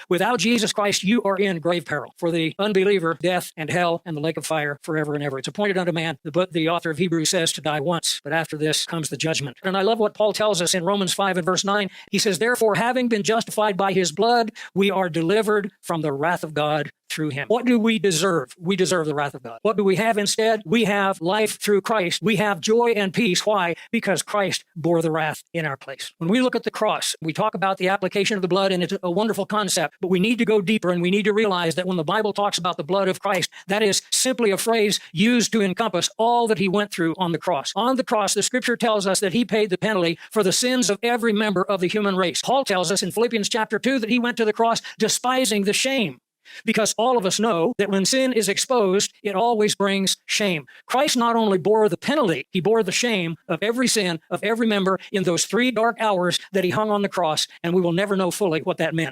Without Jesus Christ, you are in grave peril. For the unbeliever, death and hell and the lake of fire forever and ever. It's appointed unto man, the author of Hebrews says, to die once, but after this comes the judgment. And I love what Paul tells us in Romans 5 and verse 9. He says, therefore, having been justified by his blood, we are delivered from the wrath of God through him. What do we deserve? We deserve the wrath of God. What do we have instead? We have life through Christ. We have joy and peace. Why? Because Christ bore the wrath in our place. When we look at the cross, we talk about the application of the blood, and it's a wonderful concept, but we need to go deeper, and we need to realize that when the Bible talks about the blood of Christ, that is simply a phrase used to encompass all that he went through on the cross. On the cross, the scripture tells us that he paid the penalty for the sins of every member of the human race. Paul tells us in Philippians Chapter 2 that he went to the cross despising the shame. Because all of us know that when sin is exposed, it always brings shame. Christ not only bore the penalty, he bore the shame of every sin of every member in those 3 dark hours that he hung on the cross, and we will never know fully what that meant.